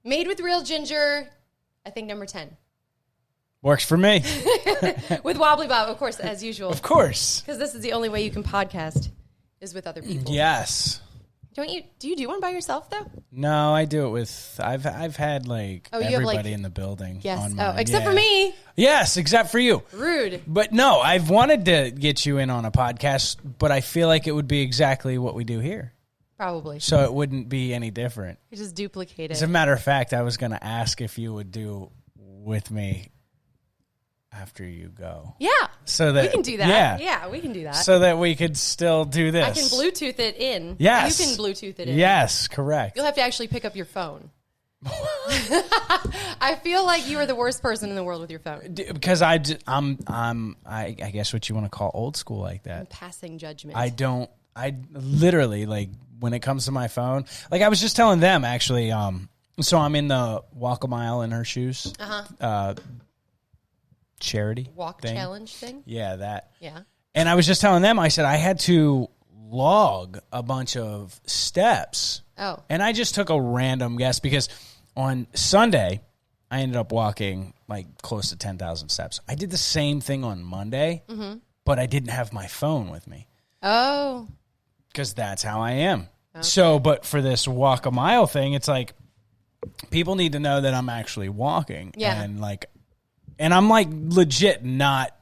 Made with real ginger, I think number 10. Works for me. With Wobbly Bob, of course, as usual. Of course. Because this is the only way you can podcast is with other people. Yes. Do you do one by yourself, though? No, I do it with, I've had like everybody in the building. Yes. On mine. Except for me. Yes, except for you. Rude. But no, I've wanted to get you in on a podcast, but I feel like it would be exactly what we do here. Probably. So it wouldn't be any different. You just duplicate it. As a matter of fact, I was going to ask if you would do with me after you go. Yeah. So that we can do that. Yeah, we can do that. So that we could still do this. I can Bluetooth it in. Yes. You can Bluetooth it in. Yes, correct. You'll have to actually pick up your phone. I feel like you are the worst person in the world with your phone. Because I guess what you want to call old school like that. Passing judgment. I literally, like, when it comes to my phone, like I was just telling them actually, so I'm in the walk a mile in her shoes. Charity walk thing. Challenge thing? Yeah, that. Yeah. And I was just telling them, I said I had to log a bunch of steps. Oh. And I just took a random guess because on Sunday, I ended up walking like close to 10,000 steps. I did the same thing on Monday, but I didn't have my phone with me. Oh. Because that's how I am. Okay. So, but for this walk a mile thing, it's like people need to know that I'm actually walking. Yeah. And I'm like legit not,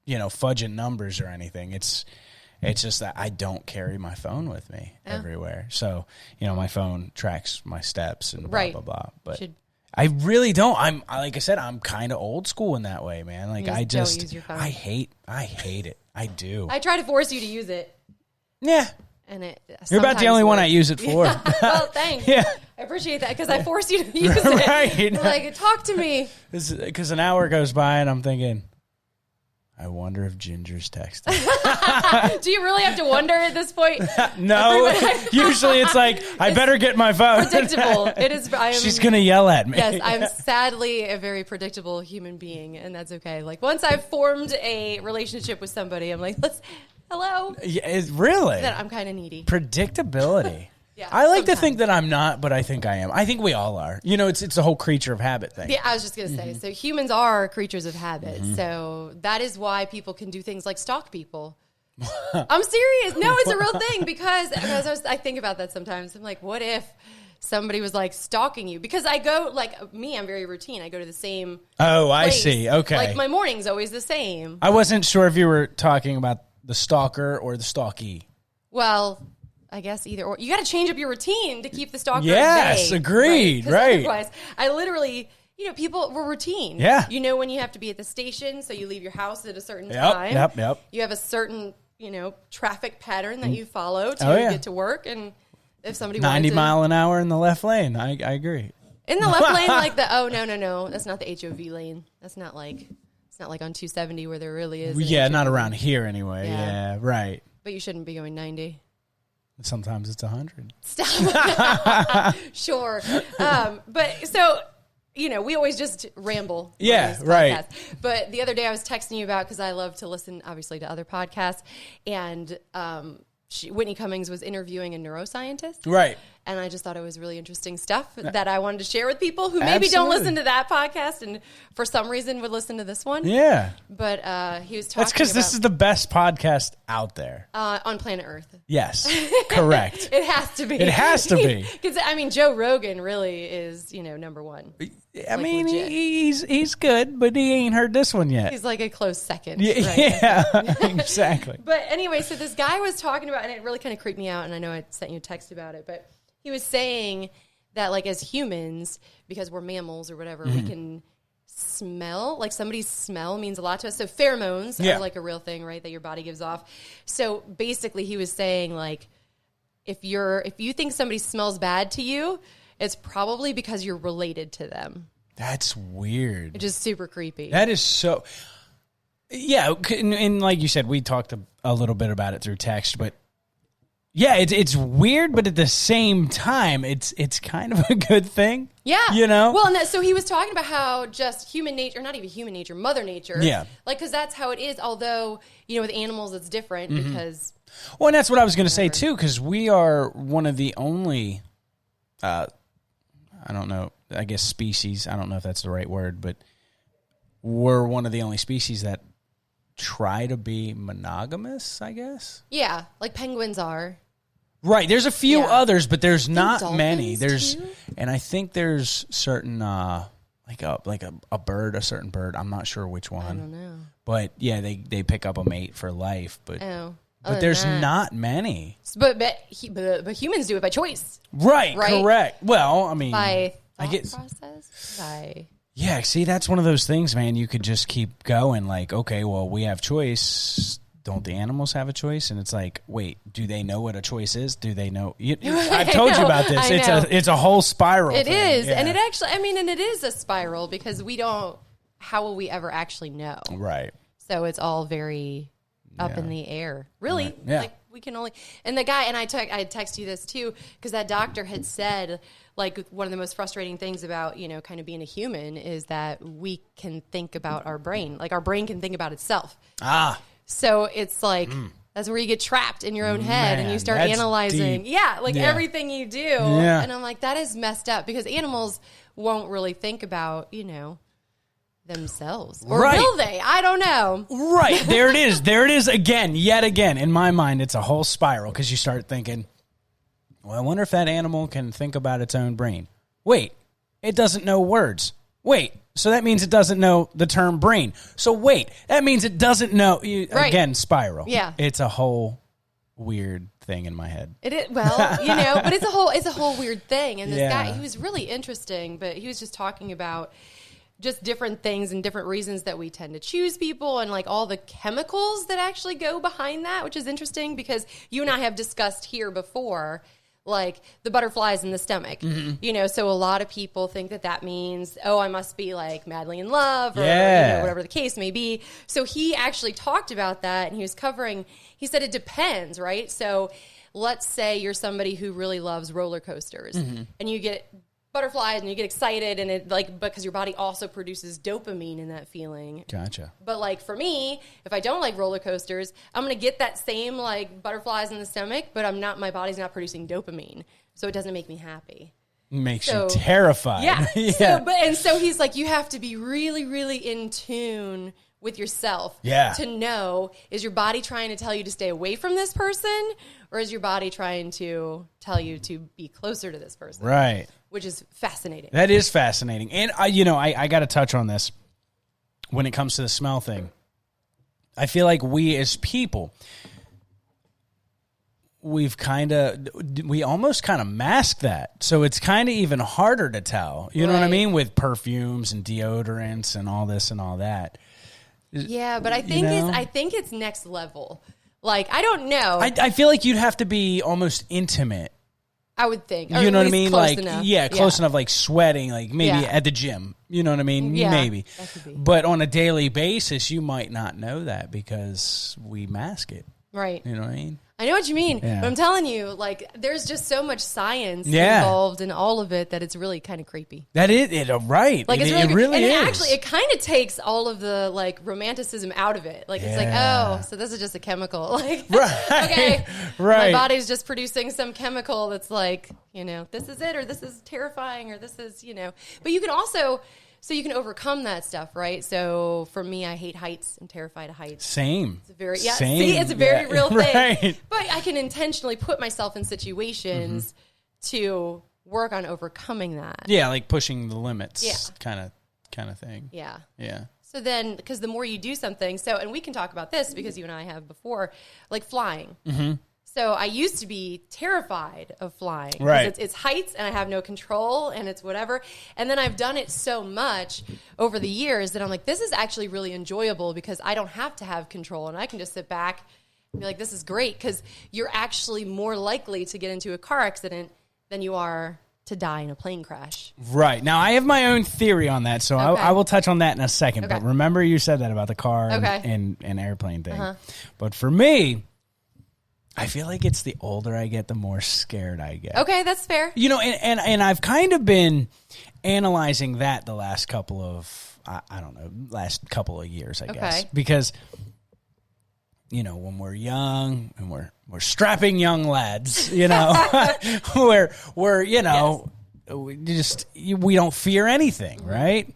fudging numbers or anything. It's just that I don't carry my phone with me everywhere. So, my phone tracks my steps and blah, blah, blah. But I really don't. Like I said, I'm kind of old school in that way, man. Like I just, don't use your phone. I hate it. I do. I try to force you to use it. Yeah. And you're about the only one I use it for. Yeah. Well, thanks. Yeah. I appreciate that because I force you to use it. Right. Like, talk to me. Because an hour goes by and I'm thinking, I wonder if Ginger's texting. Do you really have to wonder at this point? No. Usually it's like, I better get my phone. Predictable. It is. She's going to yell at me. Yes, I'm sadly a very predictable human being, and that's okay. Like, once I've formed a relationship with somebody, I'm like, hello. Yeah, really? Then I'm kind of needy. Predictability. Yeah, I like to think that I'm not, but I think I am. I think we all are. It's a whole creature of habit thing. Yeah, I was just going to say. So humans are creatures of habit. So that is why people can do things like stalk people. I'm serious. No, it's a real thing because I think about that sometimes. I'm like, what if somebody was like stalking you? Because I go, like me, I'm very routine. I go to the same place. I see. Okay. Like my morning's always the same. I wasn't sure if you were talking about the stalker or the stalky. Well, I guess either or. You got to change up your routine to keep the stalker Yes, at bay, agreed. Right. Otherwise, I literally, people were routine. Yeah. When you have to be at the station, so you leave your house at a certain time. Yep. You have a certain, traffic pattern that you follow to get to work. And if somebody 90 mile an hour in the left lane, I agree. In the left lane, like no. That's not the HOV lane. That's not like, it's not like on 270 where there really is. Yeah, not around here anyway. Yeah, right. But you shouldn't be going 90. Sometimes it's 100. Stop. Sure. But so, we always just ramble. Yeah, right. But the other day I was texting you about, because I love to listen, obviously, to other podcasts. And Whitney Cummings was interviewing a neuroscientist. Right. And I just thought it was really interesting stuff that I wanted to share with people who maybe don't listen to that podcast and for some reason would listen to this one. Yeah. But he was talking That's because this is the best podcast out there. On planet Earth. Yes. Correct. It has to be. It has to be. Because, Joe Rogan really is, number one. Legit. he's good, but he ain't heard this one yet. He's like a close second. Yeah, exactly. But anyway, so this guy was talking about, and it really kind of creeped me out, and I know I sent you a text about it, but he was saying that, like, as humans, because we're mammals or whatever, we can smell. Like, somebody's smell means a lot to us. So pheromones are, like, a real thing, right, that your body gives off. So basically he was saying, like, if you think somebody smells bad to you, it's probably because you're related to them. That's weird. Which is super creepy. That is so... Yeah, and like you said, we talked a little bit about it through text, but yeah, it's weird, but at the same time, it's kind of a good thing. Yeah. Well, and so he was talking about how just human nature, not even human nature, Mother Nature. Yeah. Like, because that's how it is, although, with animals it's different because... Well, and that's what I was going to say, too, because we are one of the only, I don't know I guess, species. I don't know if that's the right word, but we're one of the only species that try to be monogamous, I guess. Yeah, like penguins are. Right. There's a few others, but there's not many. Too? And I think there's certain like a bird, a certain bird. I'm not sure which one. I don't know. But yeah, they pick up a mate for life. But there's not many. But humans do it by choice. Right. Correct. Well, I mean, by I get process. By yeah. See, that's one of those things, man. You could just keep going. Like, okay, well, we have choice. Don't the animals have a choice? And it's like, wait, do they know what a choice is? Do they know? I've told you about this. It's a whole spiral. It is, and it actually, and it is a spiral because we don't. How will we ever actually know? Right. So it's all very up in the air. Really, right. Yeah. Like we can only. And the guy, and I text you this too because that doctor had said like one of the most frustrating things about kind of being a human is that we can think about our brain, like our brain can think about itself. So it's like that's where you get trapped in your own head and you start analyzing. Deep. Yeah, like everything you do. Yeah. And I'm like, that is messed up because animals won't really think about, themselves. Or will they? I don't know. Right. There it is. There it is again, yet again. In my mind, it's a whole spiral because you start thinking, well, I wonder if that animal can think about its own brain. Wait, it doesn't know words. Wait. So that means it doesn't know the term brain. So wait, that means it doesn't know. Again, spiral. Yeah. It's a whole weird thing in my head. It is, well, but it's a whole weird thing. And this guy, he was really interesting, but he was just talking about just different things and different reasons that we tend to choose people and like all the chemicals that actually go behind that, which is interesting because you and I have discussed here before like the butterflies in the stomach, so a lot of people think that means, oh, I must be like madly in love or whatever the case may be. So he actually talked about that and he said it depends, right? So let's say you're somebody who really loves roller coasters and you get butterflies and you get excited and it like because your body also produces dopamine in that feeling. Gotcha. But like for me, if I don't like roller coasters, I'm gonna get that same like butterflies in the stomach, but my body's not producing dopamine, so it doesn't make me happy. Makes you terrified. Yeah. So he's like, you have to be really, really in tune with yourself to know, is your body trying to tell you to stay away from this person or is your body trying to tell you to be closer to this person? Right. Which is fascinating. That is fascinating. And I got to touch on this when it comes to the smell thing. I feel like we as people, we almost kind of mask that. So it's kind of even harder to tell. You know what I mean? With perfumes and deodorants and all this and all that. Yeah, but I think it's next level. Like, I don't know. I feel like you'd have to be almost intimate. I would think. You know what I mean? Close like, enough. Close enough, like sweating, like maybe at the gym. You know what I mean? Yeah, maybe. that could be. But on a daily basis, you might not know that because we mask it. Right. You know what I mean? I know what you mean. Yeah. But I'm telling you, like, there's just so much science involved in all of it that it's really kind of creepy. That is it, right? Like, it really is. And actually, it kind of takes all of the like romanticism out of it. Like, it's like, oh, so this is just a chemical. Like, okay, my body's just producing some chemical that's like, this is it, or this is terrifying, or this is, But you can also. So you can overcome that stuff, right? So for me, I hate heights. I'm terrified of heights. Same. It's Same. See, it's a very real thing. Right. But I can intentionally put myself in situations to work on overcoming that. Yeah, like pushing the limits, kind of thing. Yeah. Yeah. So then, because the more you do something, and we can talk about this because you and I have before, like flying. Mm-hmm. So I used to be terrified of flying. Right. It's heights and I have no control and it's whatever. And then I've done it so much over the years that I'm like, this is actually really enjoyable because I don't have to have control and I can just sit back and be like, this is great because you're actually more likely to get into a car accident than you are to die in a plane crash. Right. Now, I have my own theory on that, so I will touch on that in a second. Okay. But remember you said that about the car and airplane thing. But for me, I feel like it's the older I get, the more scared I get. Okay, that's fair. And I've kind of been analyzing that the last couple of, last couple of years, I guess. Because, when we're young and we're strapping young lads, we're we don't fear anything, right?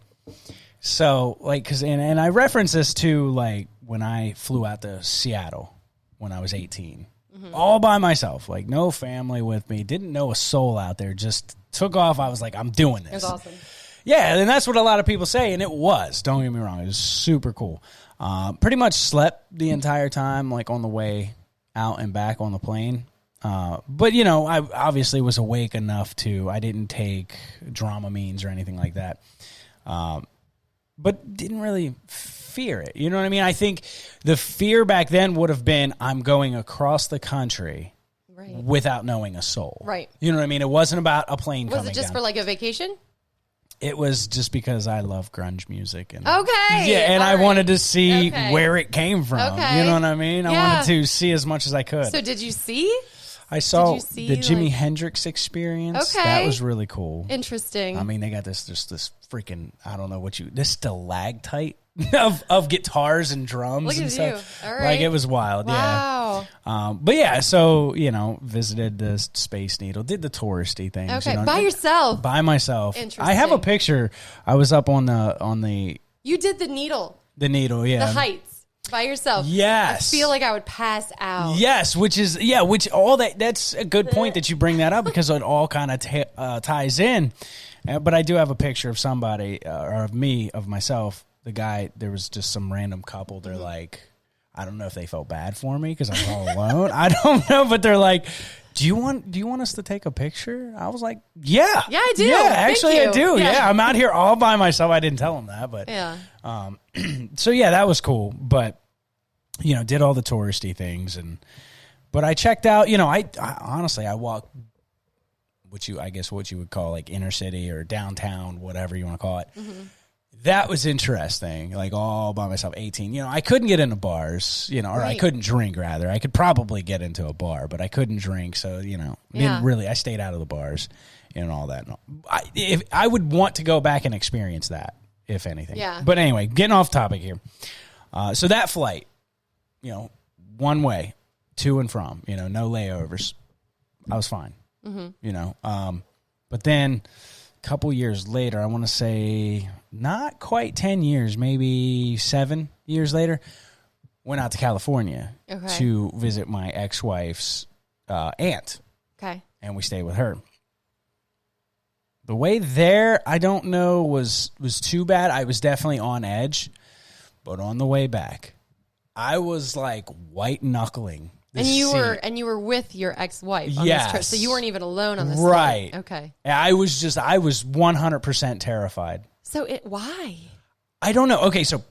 So, like, and I reference this to, like, when I flew out to Seattle when I was 18. All by myself, like, no family with me, didn't know a soul out there, just took off. I was like, I'm doing this. It was awesome. Yeah, and that's what a lot of people say, and it was. Don't get me wrong. It was super cool. Pretty much slept the entire time, like, on the way out and back on the plane. But, you know, I obviously was awake enough I didn't take Dramamines or anything like that. But didn't really fear it. You know what I mean? I think the fear back then would have been, I'm going across the country without knowing a soul. Right. You know what I mean? It wasn't about a plane coming down. Was it just for, like, a vacation? It was just because I love grunge music. And, okay. Yeah, and I wanted to see where it came from. Okay. You know what I mean? I wanted to see as much as I could. So did you see? I saw the Jimi Hendrix Experience. Okay. That was really cool. Interesting. I mean, they got this freaking, I don't know this stalactite of guitars and drums. Look and at stuff. you. All right. Like, it was wild. Wow. Yeah. But yeah, so, you know, visited the Space Needle, did the touristy things. Okay. You know, by yourself. By myself. Interesting. I have a picture. I was up on the. You did the needle. The needle, yeah. The heights. By yourself. Yes. I feel like I would pass out. Yes, that's a good point that you bring that up, because it all kind of ties in. But I do have a picture of somebody, or of myself, the guy. There was just some random couple. They're like, I don't know if they felt bad for me because I was all alone. I don't know, but they're like, do you want us to take a picture? I was like, yeah. Yeah, I do. Yeah, actually I do. Yeah. I'm out here all by myself. I didn't tell them that, but yeah. So yeah, that was cool. But, you know, did all the touristy things, but I checked out, you know, I honestly, I walked what you would call like inner city or downtown, whatever you want to call it. Mm-hmm. That was interesting, like all by myself, 18. You know, I couldn't get into bars, you know, or I couldn't drink, rather. I could probably get into a bar, but I couldn't drink. So, you know, I stayed out of the bars and all that. I would want to go back and experience that, if anything. Yeah. But anyway, getting off topic here. So that flight, you know, one way, to and from, you know, no layovers. I was fine, you know. But then a couple years later, I want to say not quite 10 years, maybe 7 years later, went out to California to visit my ex-wife's aunt. Okay. And we stayed with her. The way there, I don't know, was too bad. I was definitely on edge. But on the way back, I was like white knuckling. And you were with your ex-wife on this trip, so you weren't even alone on this right. flight. Okay. I was 100% terrified. So why? I don't know. Okay, so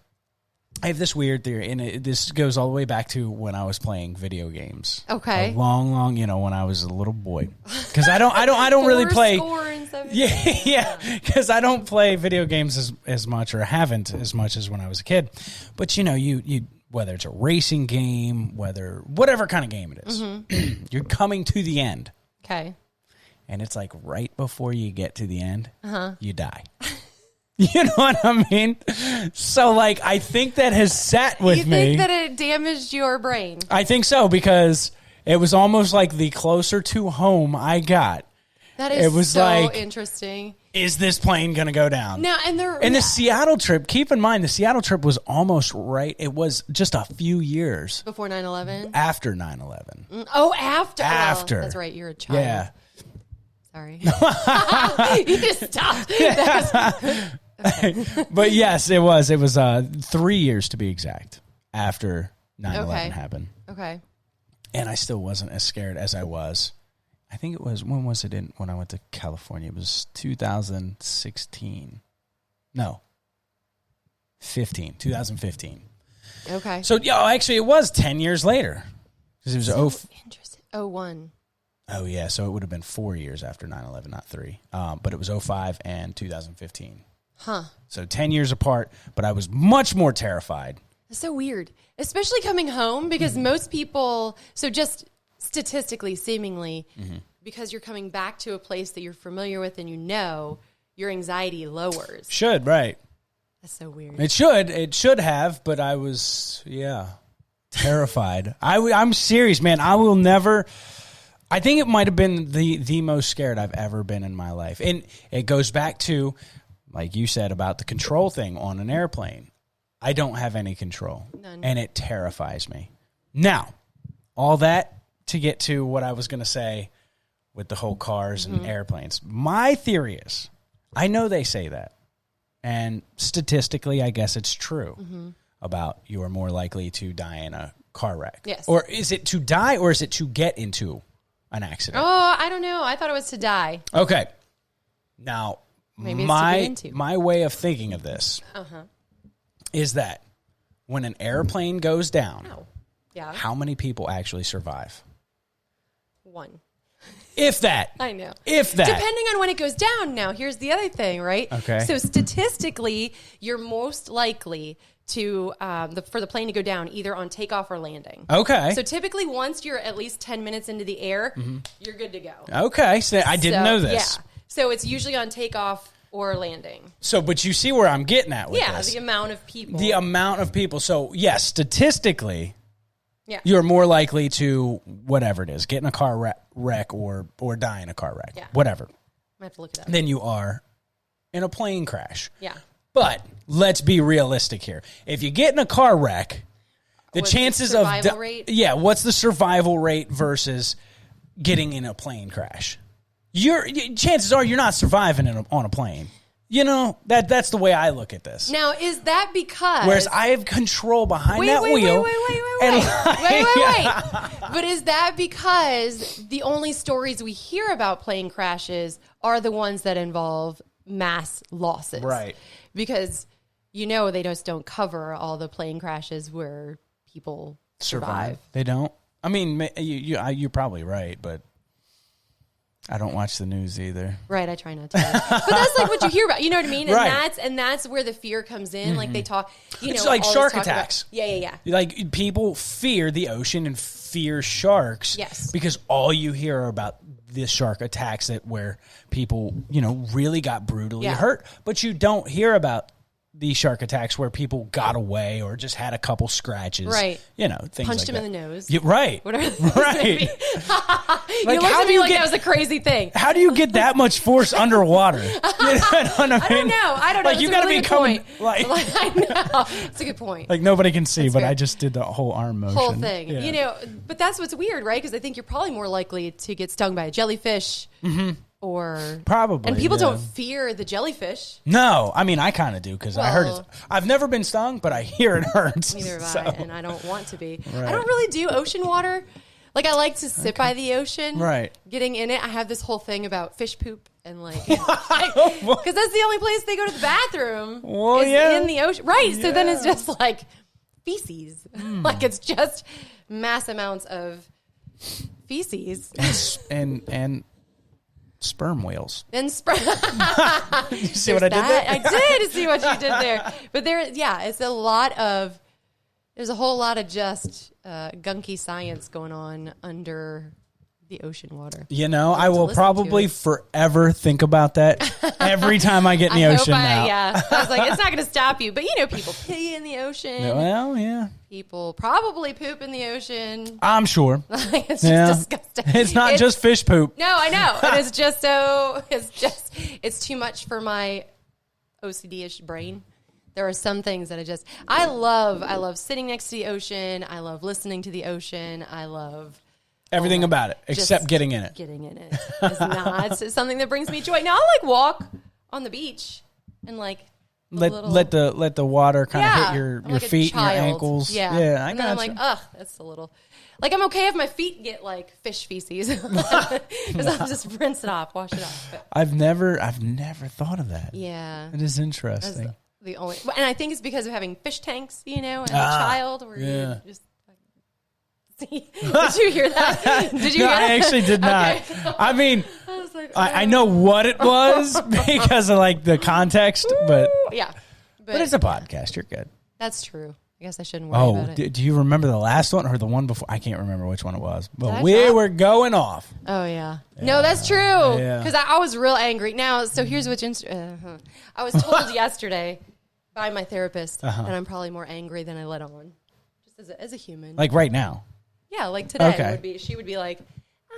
I have this weird theory, and this goes all the way back to when I was playing video games. Okay. A long, you know, when I was a little boy. Because I don't really play. Yeah, because I don't play video games as much, or haven't as much as when I was a kid. But you know, you whether it's a racing game, whatever kind of game it is, you're coming to the end. Okay. And it's like right before you get to the end, you die. You know what I mean? So, like, I think that has sat with me. You think that it damaged your brain? I think so, because it was almost like the closer to home I got. That is it was so like, interesting. Is this plane going to go down? Now, and the Seattle trip, keep in mind, the Seattle trip was almost right. It was just a few years. Before 9/11? After 9/11. Oh, after. After. That's right. You're a child. Yeah. Sorry. You just stopped. Okay. But yes, it was. It was 3 years to be exact after 9/11 happened. Okay. And I still wasn't as scared as I was. I think it was, when was it when I went to California? It was 2016. No. 2015. Okay. So, actually, it was 10 years later. Because it was interesting. 01. Oh, yeah. So it would have been 4 years after 9/11, not 3. But it was 05 and 2015. Huh. So 10 years apart, but I was much more terrified. That's so weird. Especially coming home, because most people, so just statistically, seemingly, because you're coming back to a place that you're familiar with and you know, your anxiety lowers. Should, right. That's so weird. It should have, but I was, terrified. I'm serious, man. I I think it might have been the most scared I've ever been in my life. And it goes back to, like you said, about the control thing on an airplane. I don't have any control. None. And it terrifies me. Now, all that to get to what I was going to say with the whole cars and airplanes. My theory is, I know they say that. And statistically, I guess it's true about you are more likely to die in a car wreck. Yes. Or is it to die or is it to get into an accident? Oh, I don't know. I thought it was to die. Okay. Now, Maybe it's to get into. my way of thinking of this is that when an airplane goes down, how many people actually survive? One. If that. I know. If that. Depending on when it goes down. Now, here's the other thing, right? Okay. So statistically, you're most likely to for the plane to go down either on takeoff or landing. Okay. So typically, once you're at least 10 minutes into the air, you're good to go. Okay. So I didn't know this. Yeah. So it's usually on takeoff or landing. So, but you see where I'm getting at with this. The amount of people. The amount of people. So, yes, statistically, you're more likely to, whatever it is, get in a car wreck or die in a car wreck. Yeah. Whatever. I have to look it up. Than you are in a plane crash. Yeah. But let's be realistic here. If you get in a car wreck, the chances the survival rate? Yeah, what's the survival rate versus getting in a plane crash? Chances are you're not surviving on a plane. You know, that's the way I look at this. Now, is that because... Whereas I have control behind that wheel. Wait. But is that because the only stories we hear about plane crashes are the ones that involve mass losses? Right. Because, they just don't cover all the plane crashes where people survive. They don't? I mean, you're probably right, but... I don't watch the news either. Right, I try not to. But that's like what you hear about. You know what I mean? And that's where the fear comes in. Like they talk, it's like shark attacks. Yeah. Like people fear the ocean and fear sharks. Yes. Because all you hear are about the shark attacks where people, really got brutally hurt. But you don't hear about the shark attacks where people got away or just had a couple scratches. Right. Things Punched like him that. in the nose. Yeah, right. Whatever. Right. You looked at me like that was a crazy thing. How do you get that much force underwader? You know what I mean? I don't know. Like, you got to be coming. I know. It's a good point. Like, nobody can see, That's but fair. I just did the whole arm motion. Whole thing. Yeah. But that's what's weird, right? Because I think you're probably more likely to get stung by a jellyfish. Or probably, and people don't fear the jellyfish. No, I mean I kind of do because I heard it. I've never been stung, but I hear it hurts. Neither have I, and I don't want to be. Right. I don't really do ocean water. Like I like to sit by the ocean. Right. Getting in it, I have this whole thing about fish poop and because that's the only place they go to the bathroom. Well, is in the ocean, right? Yeah. So then it's just like feces. Like it's just mass amounts of feces and sperm whales. And sperm. You see what I did there? I did see what you did there. But it's there's a whole lot of just gunky science going on under the ocean water. I will probably forever think about that every time I get in the ocean now. Yeah. I was like, it's not going to stop you. But people pee in the ocean. Well, yeah. People probably poop in the ocean. I'm sure. It's just disgusting. It's not just fish poop. No, I know. It's just it's too much for my OCD-ish brain. There are some things that I love sitting next to the ocean. I love listening to the ocean. I love everything about it, except getting in it. Getting in it is not something that brings me joy. Now I'll walk on the beach and let the water kind of hit your feet and your ankles. Yeah, I got. And then I'm like, ugh, that's a little. Like I'm okay if my feet get fish feces because I'll just rinse it off, wash it off. But I've never thought of that. Yeah, it is interesting. That's the only, and I think it's because of having fish tanks, as a child, where you just. Did you hear that? Did you hear that? I actually did not. Okay. I mean, I know what it was because of the context, but yeah. But it's a podcast. You're good. That's true. I guess I shouldn't worry about it. Do you remember the last one or the one before? I can't remember which one it was. But we were going off. Oh, yeah. No, that's true. Because I was real angry. Now, so here's what's interesting. I was told yesterday by my therapist that I'm probably more angry than I let on. Just as a human. Like right now. Yeah, like today she would be like,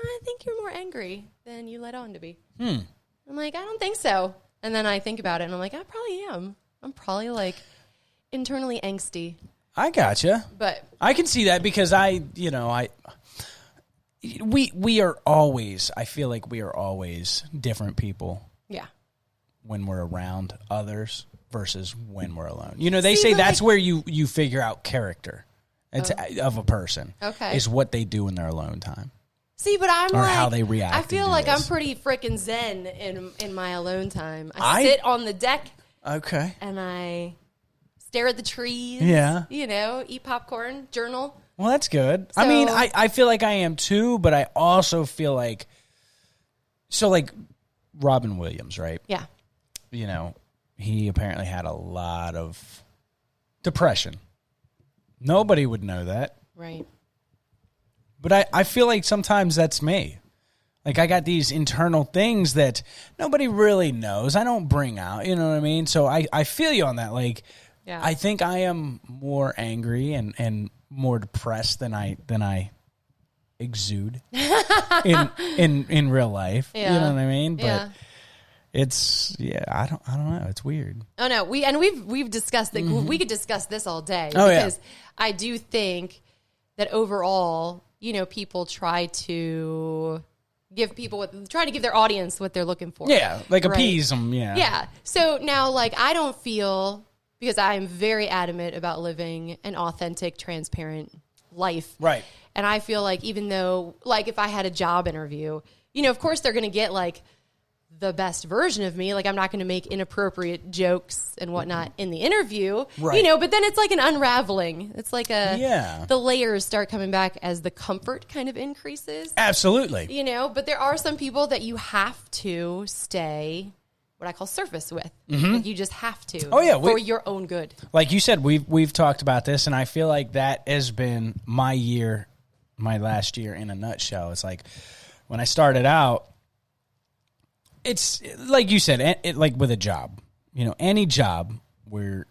I think you're more angry than you let on to be. I'm like, I don't think so. And then I think about it, and I'm like, I probably am. I'm probably, like, internally angsty. I gotcha. But I can see that because we are always, I feel like we are always different people. Yeah. When we're around others versus when we're alone. You know, they say that's where you figure out character of a person. Okay. Is what they do in their alone time. See, but I'm or like, how they react. I feel like I'm pretty freaking zen in my alone time. I sit on the deck. Okay. And I stare at the trees. Yeah. You know, eat popcorn, journal. Well, that's good. So, I mean, I feel like I am too, but I also feel like, so like Robin Williams, right? Yeah. You know, he apparently had a lot of depression. Nobody would know that. Right. But I feel like sometimes that's me. Like, I got these internal things that nobody really knows. I don't bring out, you know what I mean? So I feel you on that. Like, yeah. I think I am more angry and more depressed than I exude in real life. Yeah. You know what I mean? But yeah. it's I don't know. It's weird. Oh no, we've discussed that. We could discuss this all day. Oh, because I do think that overall, you know, people try to give their audience what they're looking for. Yeah, like right? appease them. Yeah. Yeah. So now, like, I don't feel, because I'm very adamant about living an authentic, transparent life. Right. And I feel like even though, like, if I had a job interview, you know, of course they're going to get, like, the best version of me. Like, I'm not going to make inappropriate jokes and whatnot in the interview, right. You know, but then it's like an unraveling. It's like the layers start coming back as the comfort kind of increases. Absolutely. You know, but there are some people that you have to stay what I call surface with. Like, you just have to. Oh, yeah. For your own good. Like you said, we've talked about this, and I feel like that has been my last year in a nutshell. It's like when I started out, it's like you said, like with a job, you know, any job where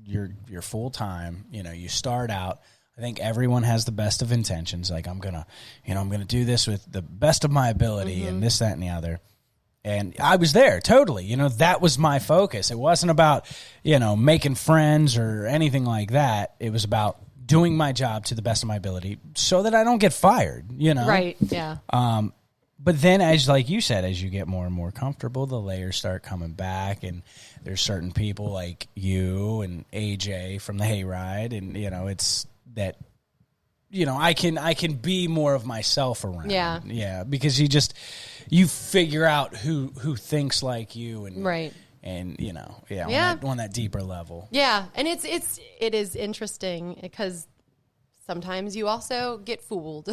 you're full time, you know, you start out. I think everyone has the best of intentions. Like, I'm gonna do this with the best of my ability, and this, that, and the other. And I was there totally. You know, that was my focus. It wasn't about, you know, making friends or anything like that. It was about doing my job to the best of my ability so that I don't get fired. You know, right? Yeah. But then, as like you said, as you get more and more comfortable, the layers start coming back, and there's certain people like you and AJ from the Hayride, and you know, it's that, you know, I can be more of myself around. Yeah, because you figure out who thinks like you, and right, and you know, on that deeper level. Yeah, and it is interesting because sometimes you also get fooled.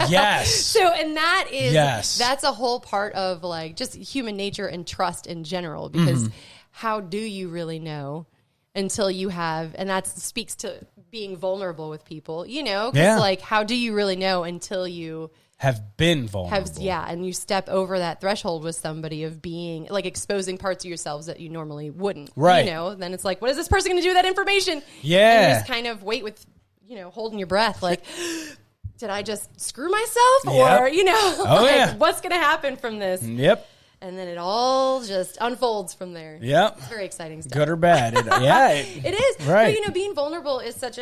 Yes. So, and that's a whole part of, like, just human nature and trust in general, because how do you really know until you have, and that speaks to being vulnerable with people, you know, because like, how do you really know until you have been vulnerable? And you step over that threshold with somebody of being, like, exposing parts of yourselves that you normally wouldn't, right? You know, then it's like, what is this person going to do with that information? Yeah. And you just kind of wait with, you know, holding your breath, like, did I just screw myself? Or, you know, what's going to happen from this? Yep. And then it all just unfolds from there. Yep. It's very exciting stuff. Good or bad. It is. Right. But, you know, being vulnerable is such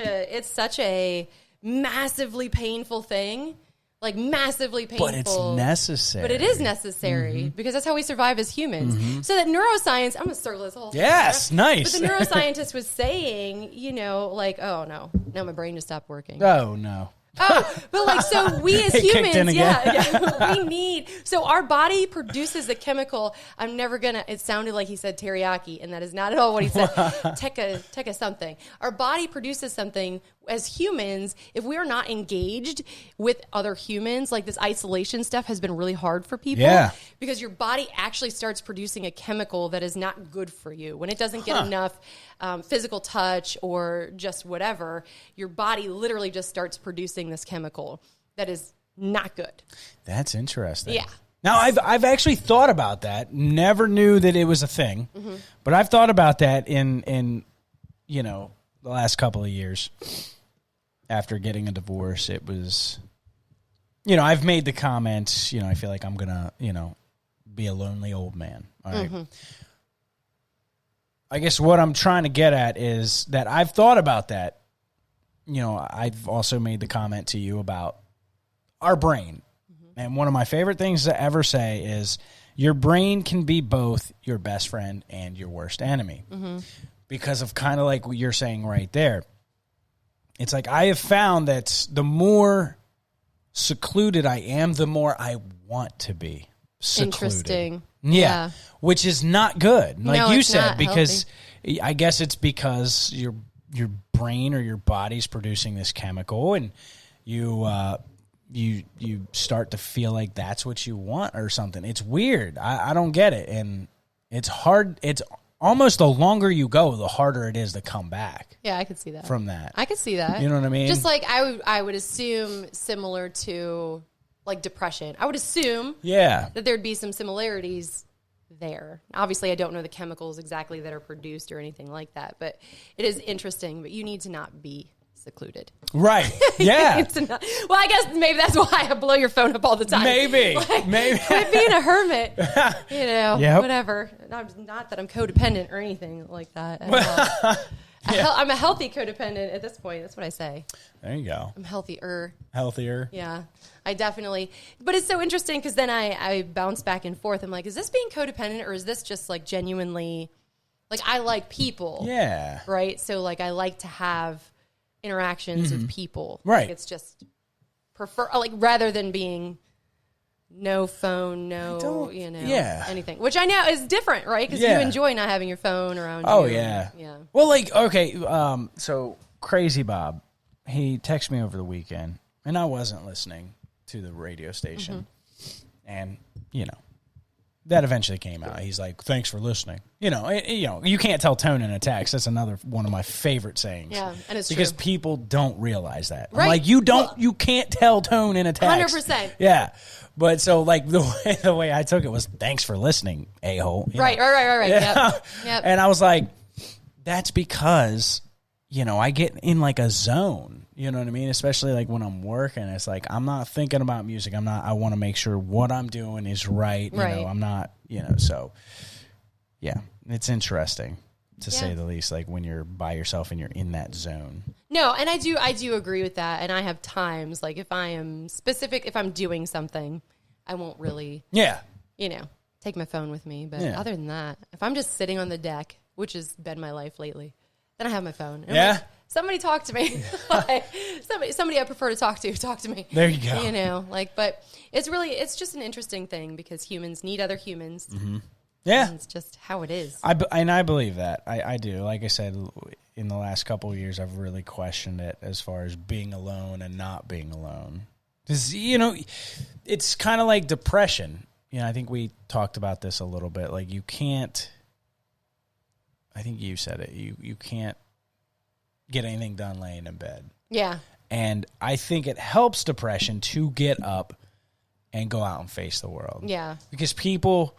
a massively painful thing. Like, massively painful. But it's necessary. But it is necessary because that's how we survive as humans. So that neuroscience, I'm going to circle this whole thing. Yes, nice. But the neuroscientist was saying, you know, like, oh, no. Now my brain just stopped working. Oh, no. But like, so we as It kicked in humans, again. we need, so our body produces a chemical. It sounded like he said teriyaki, and that is not at all what he said. Teka something. Our body produces something as humans. If we are not engaged with other humans, like, this isolation stuff has been really hard for people. Yeah. Because your body actually starts producing a chemical that is not good for you. When it doesn't get enough physical touch or just whatever, your body literally just starts producing this chemical that is not good. That's interesting. Yeah. Now, I've actually thought about that. Never knew that it was a thing, but I've thought about that in you know, the last couple of years. After getting a divorce, it was I've made the comments, I feel like I'm going to, be a lonely old man. All right. Mm-hmm. I guess what I'm trying to get at is that I've thought about that. I've also made the comment to you about our brain. Mm-hmm. And one of my favorite things to ever say is your brain can be both your best friend and your worst enemy. Mm-hmm. Because of kind of like what you're saying right there. It's like I have found that the more secluded I am, the more I want to be secluded. Interesting. Yeah. Which is not good. Like no, you said, because healthy. I guess it's because your brain or your body's producing this chemical and you start to feel like that's what you want or something. It's weird. I don't get it. And it's hard. It's almost the longer you go, the harder it is to come back. Yeah, I could see that. From that. I could see that. You know what I mean? Just like I would assume similar to like depression. I would assume that there'd be some similarities there. Obviously, I don't know the chemicals exactly that are produced or anything like that, but it is interesting, but you need to not be secluded. Right. Yeah. Well, I guess maybe that's why I blow your phone up all the time. Maybe. Quit being a hermit. Yep. Whatever. Not that I'm codependent or anything like that. I'm a healthy codependent at this point. That's what I say. There you go. I'm healthier. Yeah. I definitely. But it's so interesting because then I bounce back and forth. I'm like, is this being codependent or is this just like genuinely, like I like people. Yeah. Right? So like I like to have interactions with people. Right. Like it's just rather than being no phone, anything. Which I know is different, right? Because you enjoy not having your phone around you. Oh, yeah. Yeah. Well, like, okay, so Crazy Bob, he texted me over the weekend, and I wasn't listening to the radio station. Mm-hmm. And, that eventually came out. He's like, thanks for listening. You can't tell tone in a text. That's another one of my favorite sayings. Yeah, and it's because true. People don't realize that. Right. I'm like, you can't tell tone in a text. 100%. Yeah. But so like the way I took it was thanks for listening, a-hole. Right. Yeah. Yep. And I was like, that's because, I get in like a zone. You know what I mean? Especially like when I'm working, it's like I'm not thinking about music. I want to make sure what I'm doing is right. Right. I'm not, so yeah, it's interesting to say the least, like when you're by yourself and you're in that zone. No, and I do agree with that. And I have times like if I am specific, if I'm doing something, I won't really, take my phone with me. But other than that, if I'm just sitting on the deck, which has been my life lately, then I have my phone. And I'm like, somebody talk to me. somebody I prefer to talk to me. There you go. But it's just an interesting thing because humans need other humans. Mm-hmm. Yeah. And it's just how it is. I believe that. I do. Like I said, in the last couple of years, I've really questioned it as far as being alone and not being alone. Because, it's kind of like depression. I think we talked about this a little bit. Like you can't, I think you said it, you can't get anything done laying in bed. Yeah. And I think it helps depression to get up and go out and face the world. Yeah. Because people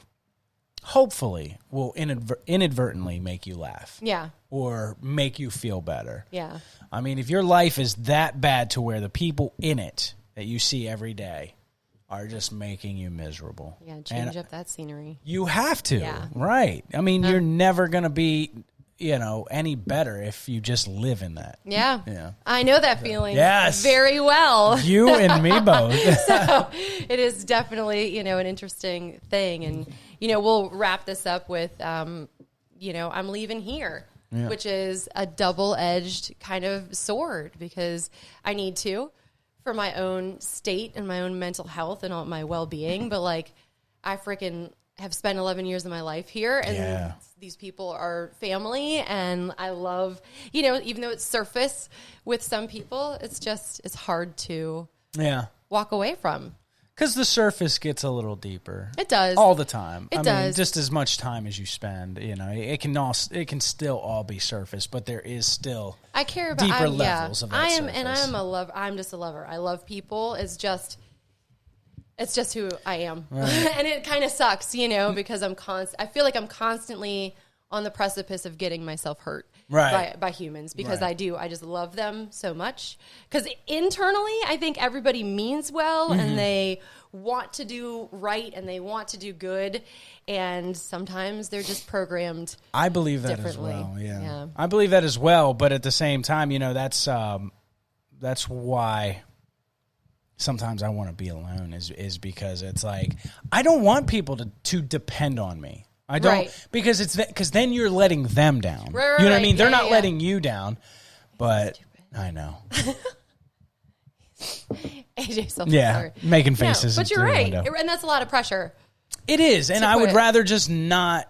hopefully will inadvertently make you laugh. Yeah. Or make you feel better. Yeah. I mean, if your life is that bad to where the people in it that you see every day are just making you miserable. Yeah, change up that scenery. You have to. Yeah. Right. I mean, you're never going to be any better if you just live in that. Yeah. Yeah. I know that feeling very well. You and me both. So it is definitely, an interesting thing. And, we'll wrap this up with, I'm leaving here, which is a double-edged kind of sword because I need to for my own state and my own mental health and all my well-being. But I freaking have spent 11 years of my life here and these people are family and I love, even though it's surface with some people, it's hard to walk away from. Because the surface gets a little deeper. It does. All the time. It does. Just as much time as you spend, it can still all be surface, but there is still I care about deeper levels of that surface. And I'm a lover. I'm just a lover. I love people. It's just who I am. Right. And it kind of sucks, because I feel like I'm constantly on the precipice of getting myself hurt by humans because I just love them so much. Because internally, I think everybody means well and they want to do right and they want to do good. And sometimes they're just programmed I believe that differently. as well. Yeah. I believe that as well. But at the same time, that's why sometimes I want to be alone is because it's like, I don't want people to depend on me. I don't, because then you're letting them down. You know what I mean? They're not letting you down, but I know. AJ, so sorry. Making faces. No, but you're right. And that's a lot of pressure. It is. And I would rather just not,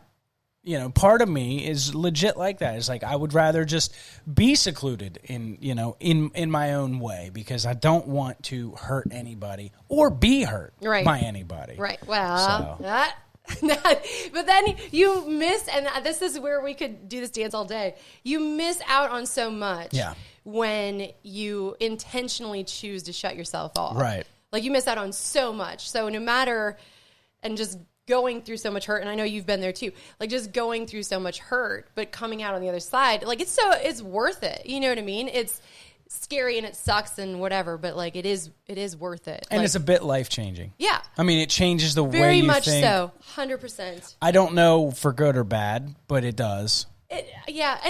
part of me is legit like that. It's like, I would rather just be secluded in my own way because I don't want to hurt anybody or be hurt by anybody. Right. Well, but then you miss, and this is where we could do this dance all day. You miss out on so much when you intentionally choose to shut yourself off. Right. Like you miss out on so much. So no matter, and just going through so much hurt, and I know you've been there too, like just going through so much hurt, but coming out on the other side, like it's worth it. You know what I mean? It's scary and it sucks and whatever, but like it is worth it. And like, it's a bit life-changing. Yeah. I mean, it changes the way you very much think. so. 100%. I don't know for good or bad, but it does. And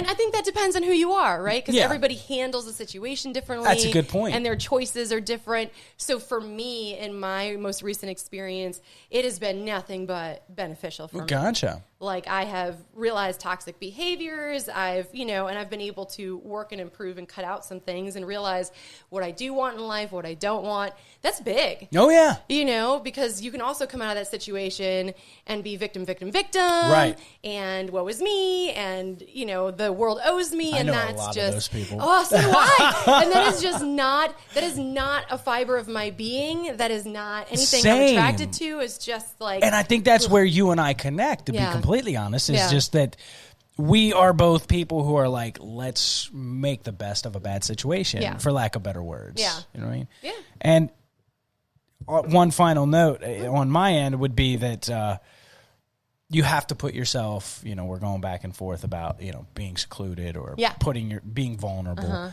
I think that depends on who you are, right? Because everybody handles the situation differently. That's a good point. And their choices are different. So for me, in my most recent experience, it has been nothing but beneficial for me. Gotcha. Like I have realized toxic behaviors. I've been able to work and improve and cut out some things and realize what I do want in life, what I don't want. That's big. Oh, yeah. Because you can also come out of that situation and be victim. Right. And woe is me. And, the world owes me. And that's a lot of those people. Oh, so do I. And that is not a fiber of my being. That is not anything I'm attracted to. It's just like. And I think that's where you and I connect, to be completely honest. It's just that we are both people who are like, let's make the best of a bad situation, for lack of better words. Yeah. You know what I mean? Yeah. And one final note on my end would be that you have to put yourself, we're going back and forth about, being secluded or being vulnerable. Uh-huh.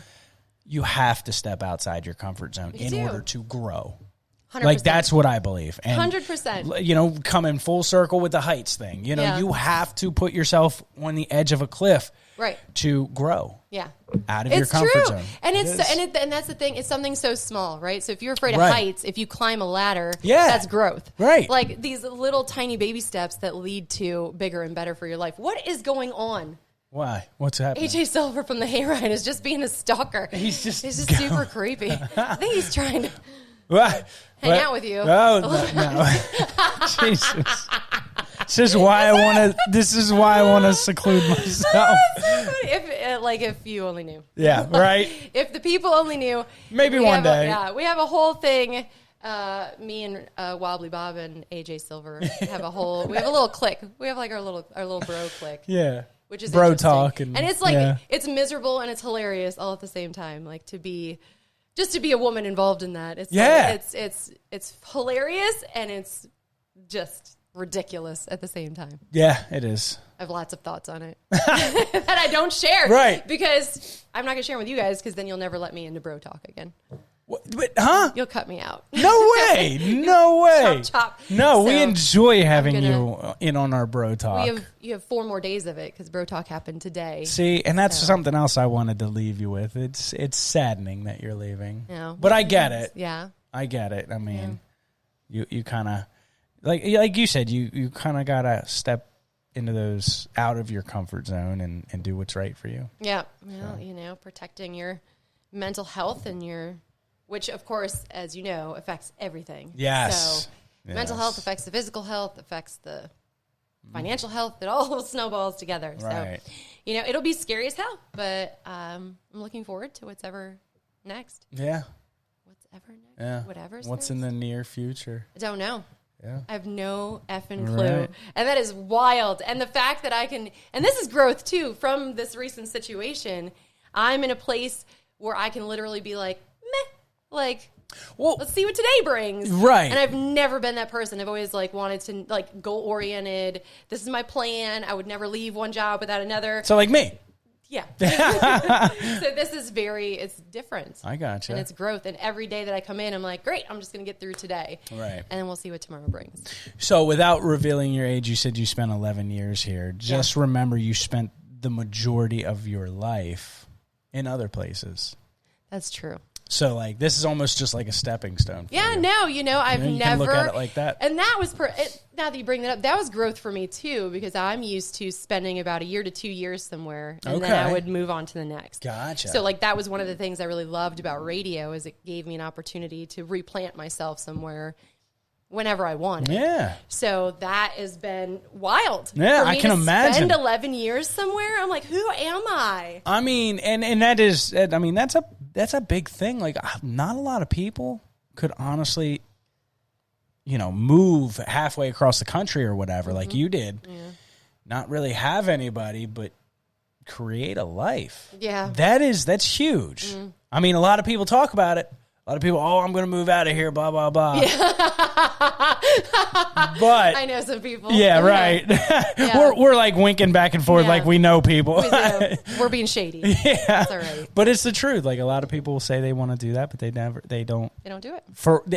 You have to step outside your comfort zone in order to grow. 100%. Like, that's what I believe. And, 100%. Coming full circle with the heights thing. You have to put yourself on the edge of a cliff to grow. Yeah. Out of your comfort zone. And and that's the thing. It's something so small, right? So if you're afraid of heights, if you climb a ladder, that's growth. Right. Like these little tiny baby steps that lead to bigger and better for your life. What is going on? Why? What's happening? AJ Silver from the Hayride is just being a stalker. He's just super creepy. I think he's trying to hang out with you. Oh, no. Jesus. This is why I want to seclude myself. If you only knew. Yeah, right? If the people only knew. Maybe one day. We have a whole thing. Me and Wobbly Bob and AJ Silver we have a little clique. We have like our little bro clique. Yeah. Which is bro talk. And it's like, it's miserable and it's hilarious all at the same time. Like to be a woman involved in that. It's it's hilarious and it's just ridiculous at the same time. Yeah, it is. I have lots of thoughts on it that I don't share. Right. Because I'm not going to share them with you guys because then you'll never let me into bro talk again. What, huh? You'll cut me out. No way. No way. Chop. No, we enjoy having you in on our bro talk. You have 4 more days of it because bro talk happened today. See, and that's something else I wanted to leave you with. It's saddening that you're leaving. Yeah. But I get it. Yeah. I get it. I mean, you kind of, like you said, you kind of got to step into those out of your comfort zone and do what's right for you. Yeah. Well, protecting your mental health and which of course, as you know, affects everything. Yes. So mental health affects the physical health, affects the financial health. It all snowballs together. Right. So, it'll be scary as hell, but I'm looking forward to what's ever next. Yeah. What's ever next? Yeah. Whatever's What's next. in the near future? I don't know. Yeah. I have no effing clue. Right. And that is wild. And the fact that and this is growth too, from this recent situation, I'm in a place where I can literally be like, meh, like, Well, let's see what today brings. Right. And I've never been that person. I've always like wanted to like goal oriented. This is my plan. I would never leave one job without another. So like me. Yeah. So this is it's different. I gotcha. And it's growth. And every day that I come in, I'm like, great, I'm just going to get through today. Right. And then we'll see what tomorrow brings. So without revealing your age, you said you spent 11 years here. Just remember you spent the majority of your life in other places. That's true. So, like, this is almost just like a stepping stone. Yeah, no, I've you never. can look at it like that. And that was, now that you bring that up, that was growth for me, too, because I'm used to spending about a year to 2 years somewhere, and then I would move on to the next. Gotcha. So, like, that was one of the things I really loved about radio is it gave me an opportunity to replant myself somewhere whenever I wanted. Yeah. So that has been wild. Yeah, I can imagine. Spend 11 years somewhere. I'm like, who am I? I mean, and that is, I mean, that's a big thing. Like, not a lot of people could honestly, move halfway across the country or whatever, like you did. Yeah. Not really have anybody, but create a life. Yeah. That's huge. Mm. I mean, a lot of people talk about it. A lot of people, I'm going to move out of here, blah, blah, blah. Yeah. But I know some people. Yeah, right. Yeah. We're like winking back and forth like we know people. We're being shady. Yeah. That's all right. But it's the truth. Like a lot of people say they want to do that, but they don't. They don't do it.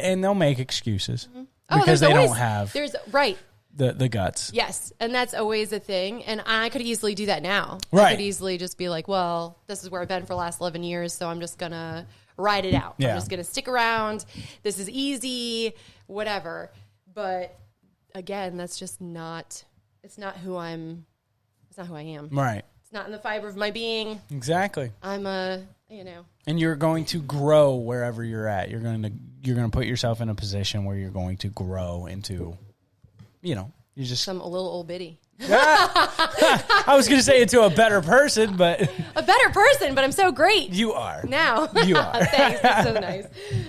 And they'll make excuses mm-hmm. because they don't have the guts. Yes, and that's always a thing. And I could easily do that now. Right. I could easily just be like, well, this is where I've been for the last 11 years, so I'm just going to ride it out. Yeah. I'm just going to stick around. This is easy, whatever. But again, that's just it's not who I am. Right. It's not in the fiber of my being. Exactly. I'm And you're going to grow wherever you're at. You're going to put yourself in a position where you're going to grow into, you're just a little old biddy. I was going to say into a better person, but a better person, but I'm so great. You are. Now. You are. Thanks. That's so nice.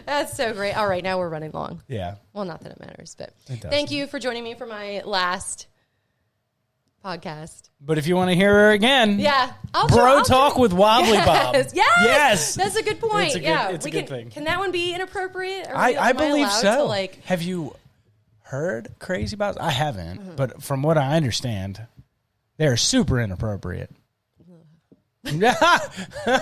That's so great. All right. Now we're running long. Yeah. Well, not that it matters, but thank you for joining me for my last podcast. But if you want to hear her again, I'll talk with Wobbly Bob. Yes. That's a good point. It's a good thing. Can that one be inappropriate? Or I believe so. To have you heard Crazy About? I haven't, but from what I understand, they're super inappropriate. No, I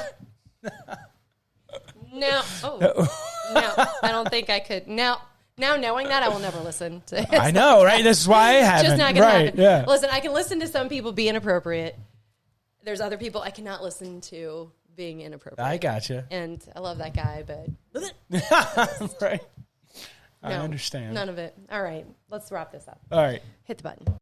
don't think I could. Now knowing that, I will never listen to it. I know, right? This is why I haven't. Just not going to happen. Yeah. Listen, I can listen to some people be inappropriate. There's other people I cannot listen to being inappropriate. I gotcha. And I love that guy, but... Right. No, I understand. None of it. All right. Let's wrap this up. All right. Hit the button.